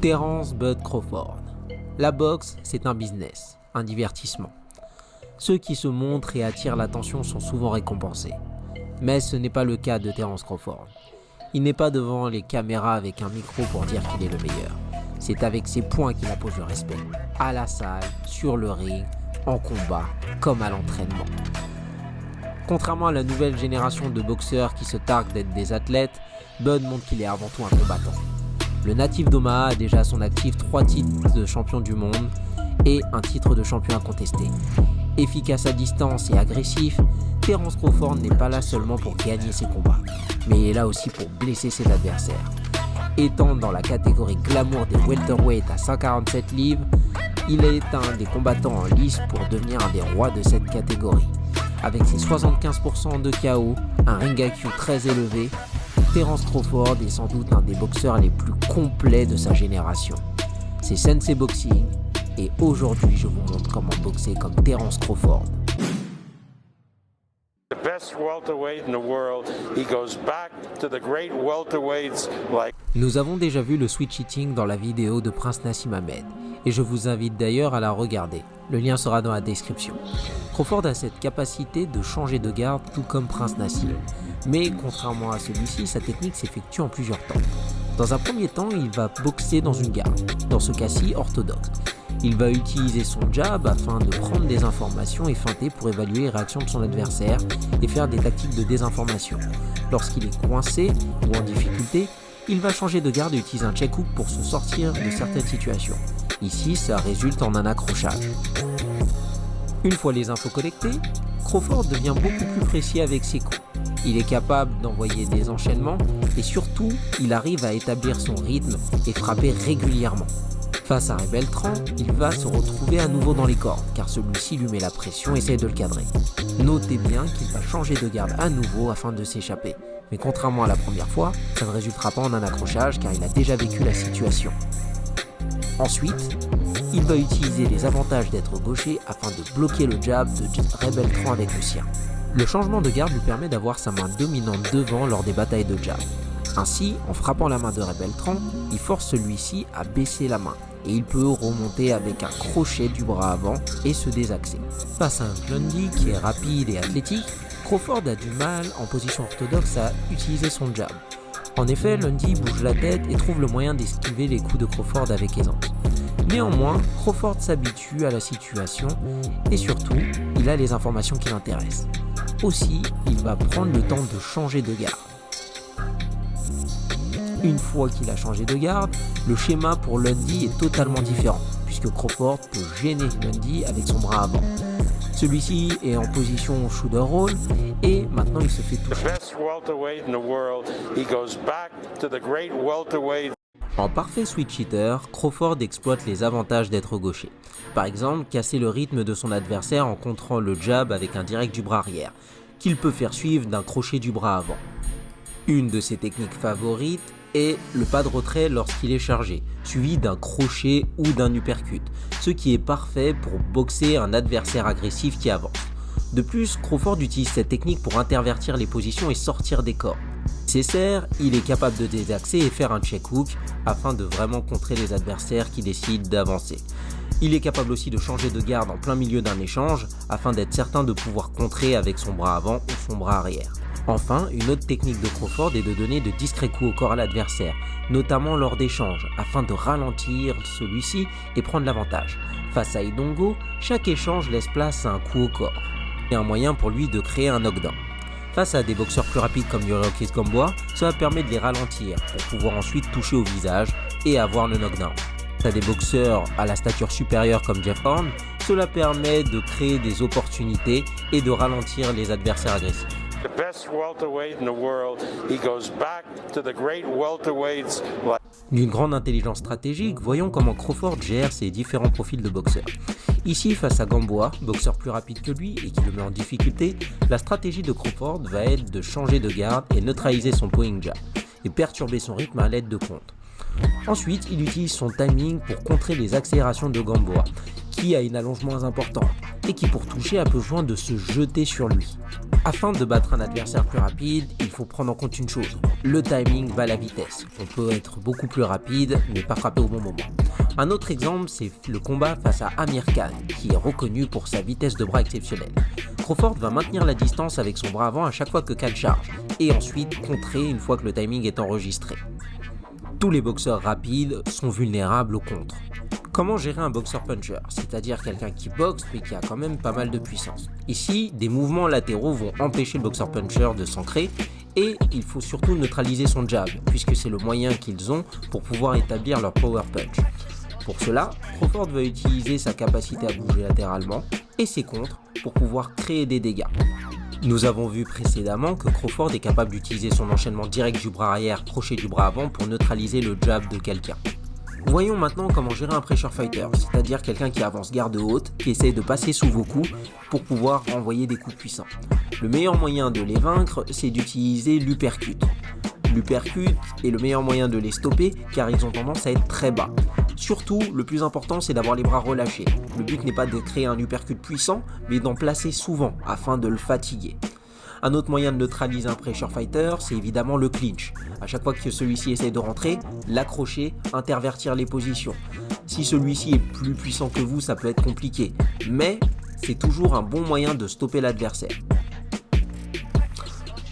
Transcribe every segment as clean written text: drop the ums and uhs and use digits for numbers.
Terence Bud Crawford. La boxe, c'est un business, un divertissement. Ceux qui se montrent et attirent l'attention sont souvent récompensés. Mais ce n'est pas le cas de Terence Crawford. Il n'est pas devant les caméras avec un micro pour dire qu'il est le meilleur. C'est avec ses poings qu'il impose le respect. À la salle, sur le ring, en combat, comme à l'entraînement. Contrairement à la nouvelle génération de boxeurs qui se targuent d'être des athlètes, Bud montre qu'il est avant tout un combattant. Le natif d'Omaha a déjà à son actif 3 titres de champion du monde et un titre de champion incontesté. Efficace à distance et agressif, Terence Crawford n'est pas là seulement pour gagner ses combats, mais il est là aussi pour blesser ses adversaires. Étant dans la catégorie glamour des welterweight à 147 livres, il est un des combattants en lice pour devenir un des rois de cette catégorie. Avec ses 75% de KO, un ring IQ très élevé, Terence Crawford est sans doute un des boxeurs les plus complets de sa génération. C'est Sensei Boxing et aujourd'hui je vous montre comment boxer comme Terence Crawford. The best welterweight in the world. He goes back to the great welterweights like. Nous avons déjà vu le switch hitting dans la vidéo de Prince Nassim Hamed et je vous invite d'ailleurs à la regarder. Le lien sera dans la description. Crawford a cette capacité de changer de garde tout comme Prince Nassim. Mais contrairement à celui-ci, sa technique s'effectue en plusieurs temps. Dans un premier temps, il va boxer dans une garde, dans ce cas-ci orthodoxe. Il va utiliser son jab afin de prendre des informations et feinter pour évaluer les réactions de son adversaire et faire des tactiques de désinformation. Lorsqu'il est coincé ou en difficulté, il va changer de garde et utiliser un check hook pour se sortir de certaines situations. Ici, ça résulte en un accrochage. Une fois les infos collectées, Crawford devient beaucoup plus précis avec ses coups. Il est capable d'envoyer des enchaînements et surtout, il arrive à établir son rythme et frapper régulièrement. Face à un Beltran, il va se retrouver à nouveau dans les cordes car celui-ci lui met la pression et essaie de le cadrer. Notez bien qu'il va changer de garde à nouveau afin de s'échapper. Mais contrairement à la première fois, ça ne résultera pas en un accrochage car il a déjà vécu la situation. Ensuite, il va utiliser les avantages d'être gaucher afin de bloquer le jab de Beltran avec le sien. Le changement de garde lui permet d'avoir sa main dominante devant lors des batailles de jab. Ainsi, en frappant la main de Beltran, il force celui-ci à baisser la main et il peut remonter avec un crochet du bras avant et se désaxer. Face à un Lundy qui est rapide et athlétique, Crawford a du mal en position orthodoxe à utiliser son jab. En effet, Lundy bouge la tête et trouve le moyen d'esquiver les coups de Crawford avec aisance. Néanmoins, Crawford s'habitue à la situation et surtout, il a les informations qui l'intéressent. Aussi, il va prendre le temps de changer de garde. Une fois qu'il a changé de garde, le schéma pour Lundy est totalement différent, puisque Crawford peut gêner Lundy avec son bras avant. Celui-ci est en position shoulder roll et maintenant il se fait toucher. The best welterweight in the world. He goes back to the great welterweight. En parfait switch hitter, Crawford exploite les avantages d'être gaucher. Par exemple, casser le rythme de son adversaire en contrant le jab avec un direct du bras arrière, qu'il peut faire suivre d'un crochet du bras avant. Une de ses techniques favorites est le pas de retrait lorsqu'il est chargé, suivi d'un crochet ou d'un uppercut, ce qui est parfait pour boxer un adversaire agressif qui avance. De plus, Crawford utilise cette technique pour intervertir les positions et sortir des corps. Nécessaire, il est capable de désaxer et faire un check hook afin de vraiment contrer les adversaires qui décident d'avancer. Il est capable aussi de changer de garde en plein milieu d'un échange afin d'être certain de pouvoir contrer avec son bras avant ou son bras arrière. Enfin, une autre technique de Crawford est de donner de discrets coups au corps à l'adversaire, notamment lors d'échanges, afin de ralentir celui-ci et prendre l'avantage. Face à Indongo, chaque échange laisse place à un coup au corps, et un moyen pour lui de créer un knockdown. Face à des boxeurs plus rapides comme Yuriorkis Gamboa, cela permet de les ralentir pour pouvoir ensuite toucher au visage et avoir le knockdown. Face à des boxeurs à la stature supérieure comme Jeff Horn, cela permet de créer des opportunités et de ralentir les adversaires agressifs. The best welterweight in the world. He goes back to the great welterweights like. D'une grande intelligence stratégique, voyons comment Crawford gère ses différents profils de boxeurs. Ici, face à Gamboa, boxeur plus rapide que lui et qui le met en difficulté, la stratégie de Crawford va être de changer de garde et neutraliser son point jab et perturber son rythme à l'aide de contres. Ensuite, il utilise son timing pour contrer les accélérations de Gamboa, qui qui a une allonge moins importante et qui pour toucher a besoin de se jeter sur lui. Afin de battre un adversaire plus rapide, il faut prendre en compte une chose, le timing va à la vitesse. On peut être beaucoup plus rapide mais pas frapper au bon moment. Un autre exemple, c'est le combat face à Amir Khan, qui est reconnu pour sa vitesse de bras exceptionnelle. Crawford va maintenir la distance avec son bras avant à chaque fois que Khan charge, et ensuite contrer une fois que le timing est enregistré. Tous les boxeurs rapides sont vulnérables au contre. Comment gérer un boxeur puncher, c'est-à-dire quelqu'un qui boxe mais qui a quand même pas mal de puissance. Ici, des mouvements latéraux vont empêcher le boxeur puncher de s'ancrer et il faut surtout neutraliser son jab, puisque c'est le moyen qu'ils ont pour pouvoir établir leur power punch. Pour cela, Crawford va utiliser sa capacité à bouger latéralement et ses contres pour pouvoir créer des dégâts. Nous avons vu précédemment que Crawford est capable d'utiliser son enchaînement direct du bras arrière, crochet du bras avant pour neutraliser le jab de quelqu'un. Voyons maintenant comment gérer un pressure fighter, c'est-à-dire quelqu'un qui avance garde haute, qui essaie de passer sous vos coups pour pouvoir envoyer des coups puissants. Le meilleur moyen de les vaincre, c'est d'utiliser l'uppercut. L'uppercut est le meilleur moyen de les stopper car ils ont tendance à être très bas. Surtout, le plus important, c'est d'avoir les bras relâchés. Le but n'est pas de créer un uppercut puissant, mais d'en placer souvent afin de le fatiguer. Un autre moyen de neutraliser un pressure fighter, c'est évidemment le clinch. À chaque fois que celui-ci essaie de rentrer, l'accrocher, intervertir les positions. Si celui-ci est plus puissant que vous, ça peut être compliqué, mais c'est toujours un bon moyen de stopper l'adversaire.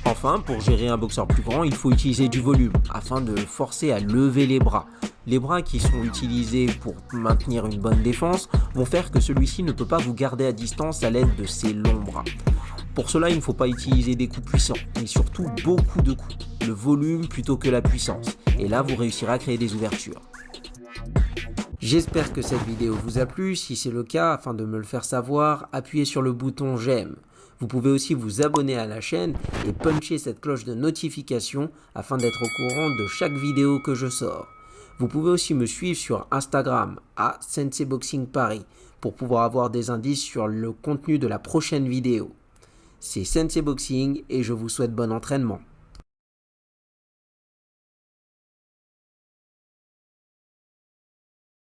Enfin, pour gérer un boxeur plus grand, il faut utiliser du volume, afin de le forcer à lever les bras. Les bras qui sont utilisés pour maintenir une bonne défense vont faire que celui-ci ne peut pas vous garder à distance à l'aide de ses longs bras. Pour cela, il ne faut pas utiliser des coups puissants, mais surtout beaucoup de coups, le volume plutôt que la puissance. Et là, vous réussirez à créer des ouvertures. J'espère que cette vidéo vous a plu. Si c'est le cas, afin de me le faire savoir, appuyez sur le bouton j'aime. Vous pouvez aussi vous abonner à la chaîne et puncher cette cloche de notification afin d'être au courant de chaque vidéo que je sors. Vous pouvez aussi me suivre sur Instagram à Sensei Boxing Paris pour pouvoir avoir des indices sur le contenu de la prochaine vidéo. C'est Sensei Boxing et je vous souhaite bon entraînement.